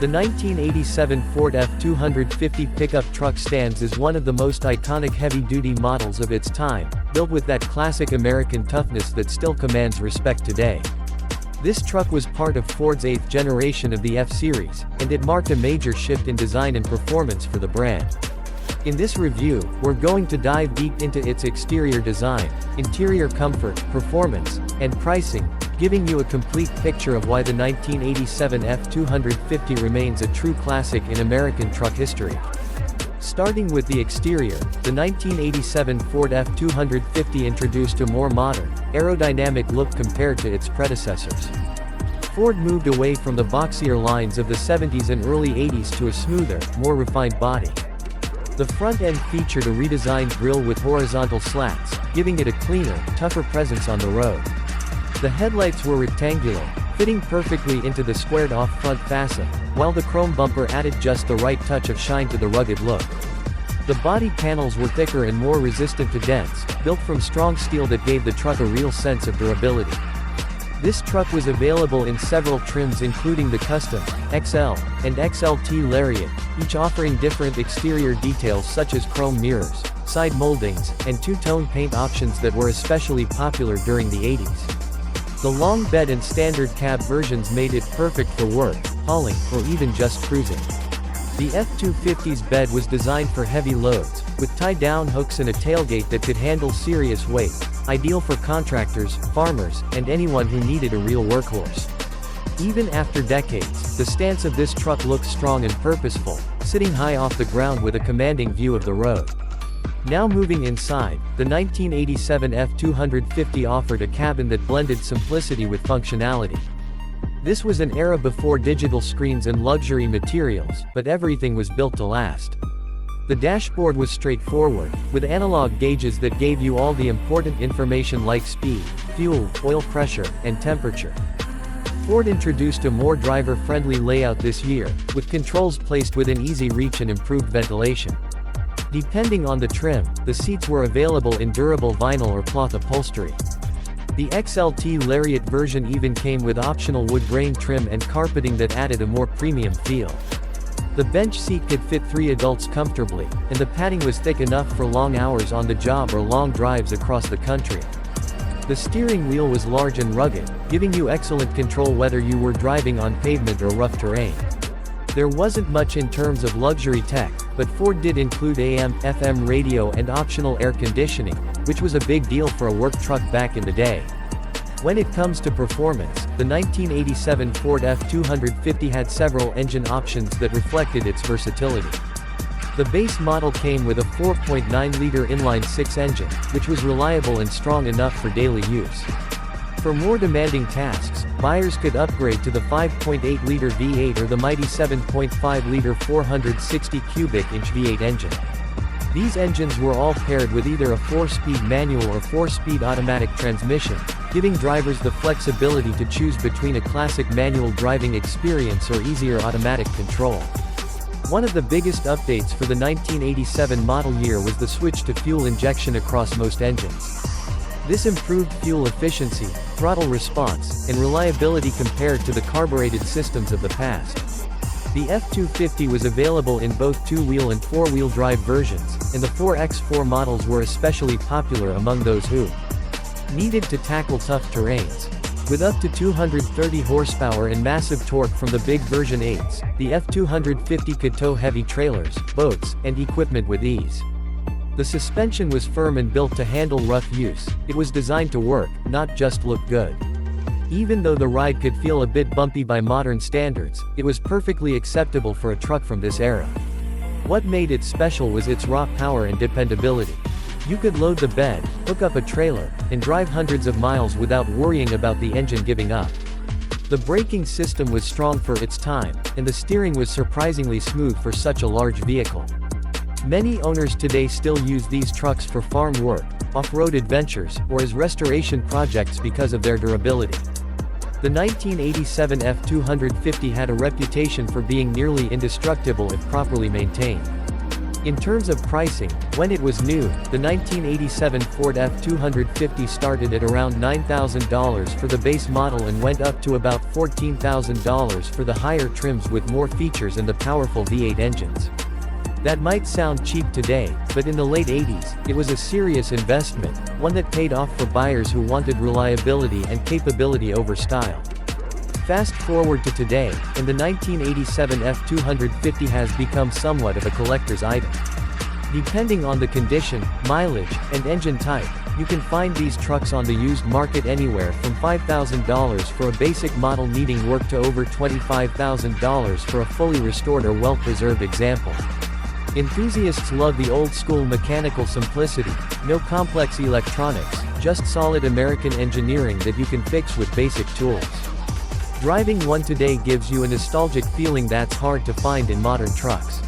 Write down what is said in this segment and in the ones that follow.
The 1987 Ford F-250 pickup truck stands as one of the most iconic heavy-duty models of its time, built with that classic American toughness that still commands respect today. This truck was part of Ford's 8th generation of the F-Series, and it marked a major shift in design and performance for the brand. In this review, we're going to dive deep into its exterior design, interior comfort, performance, and pricing, giving you a complete picture of why the 1987 F-250 remains a true classic in American truck history. Starting with the exterior, the 1987 Ford F-250 introduced a more modern, aerodynamic look compared to its predecessors. Ford moved away from the boxier lines of the 70s and early 80s to a smoother, more refined body. The front end featured a redesigned grille with horizontal slats, giving it a cleaner, tougher presence on the road. The headlights were rectangular, fitting perfectly into the squared-off front facet, while the chrome bumper added just the right touch of shine to the rugged look. The body panels were thicker and more resistant to dents, built from strong steel that gave the truck a real sense of durability. This truck was available in several trims including the Custom, XL, and XLT Lariat, each offering different exterior details such as chrome mirrors, side moldings, and two-tone paint options that were especially popular during the 80s. The long bed and standard cab versions made it perfect for work, hauling, or even just cruising. The F-250's bed was designed for heavy loads, with tie-down hooks and a tailgate that could handle serious weight, ideal for contractors, farmers, and anyone who needed a real workhorse. Even after decades, the stance of this truck looks strong and purposeful, sitting high off the ground with a commanding view of the road. Now moving inside, the 1987 F-250 offered a cabin that blended simplicity with functionality. This was an era before digital screens and luxury materials, but everything was built to last. The dashboard was straightforward, with analog gauges that gave you all the important information like speed, fuel, oil pressure, and temperature. Ford introduced a more driver-friendly layout this year, with controls placed within easy reach and improved ventilation. Depending on the trim, the seats were available in durable vinyl or cloth upholstery. The XLT Lariat version even came with optional wood grain trim and carpeting that added a more premium feel. The bench seat could fit 3 adults comfortably, and the padding was thick enough for long hours on the job or long drives across the country. The steering wheel was large and rugged, giving you excellent control whether you were driving on pavement or rough terrain. There wasn't much in terms of luxury tech, but Ford did include AM/FM radio and optional air conditioning, which was a big deal for a work truck back in the day. When it comes to performance, the 1987 Ford F-250 had several engine options that reflected its versatility. The base model came with a 4.9-liter inline-6 engine, which was reliable and strong enough for daily use. For more demanding tasks, buyers could upgrade to the 5.8-liter V8 or the mighty 7.5-liter 460 cubic inch V8 engine. These engines were all paired with either a 4-speed manual or 4-speed automatic transmission, giving drivers the flexibility to choose between a classic manual driving experience or easier automatic control. One of the biggest updates for the 1987 model year was the switch to fuel injection across most engines. This improved fuel efficiency, throttle response, and reliability compared to the carbureted systems of the past. The F-250 was available in both two-wheel and four-wheel drive versions, and the 4X4 models were especially popular among those who needed to tackle tough terrains. With up to 230 horsepower and massive torque from the big version 8s, the F-250 could tow heavy trailers, boats, and equipment with ease. The suspension was firm and built to handle rough use. It was designed to work, not just look good. Even though the ride could feel a bit bumpy by modern standards, it was perfectly acceptable for a truck from this era. What made it special was its raw power and dependability. You could load the bed, hook up a trailer, and drive hundreds of miles without worrying about the engine giving up. The braking system was strong for its time, and the steering was surprisingly smooth for such a large vehicle. Many owners today still use these trucks for farm work, off-road adventures, or as restoration projects because of their durability. The 1987 F-250 had a reputation for being nearly indestructible if properly maintained. In terms of pricing, when it was new, the 1987 Ford F-250 started at around $9,000 for the base model and went up to about $14,000 for the higher trims with more features and the powerful V8 engines. That might sound cheap today, but in the late 80s, it was a serious investment, one that paid off for buyers who wanted reliability and capability over style. Fast forward to today, and the 1987 F-250 has become somewhat of a collector's item. Depending on the condition, mileage, and engine type, you can find these trucks on the used market anywhere from $5,000 for a basic model needing work to over $25,000 for a fully restored or well-preserved example. Enthusiasts love the old-school mechanical simplicity, no complex electronics, just solid American engineering that you can fix with basic tools. Driving one today gives you a nostalgic feeling that's hard to find in modern trucks.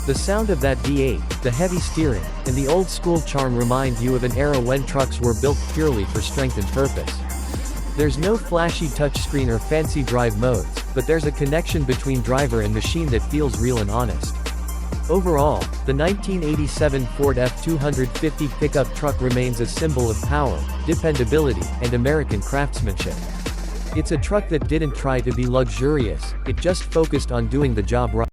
The sound of that V8, the heavy steering, and the old-school charm remind you of an era when trucks were built purely for strength and purpose. There's no flashy touchscreen or fancy drive modes, but there's a connection between driver and machine that feels real and honest. Overall, the 1987 Ford F-250 pickup truck remains a symbol of power, dependability, and American craftsmanship. It's a truck that didn't try to be luxurious, it just focused on doing the job right.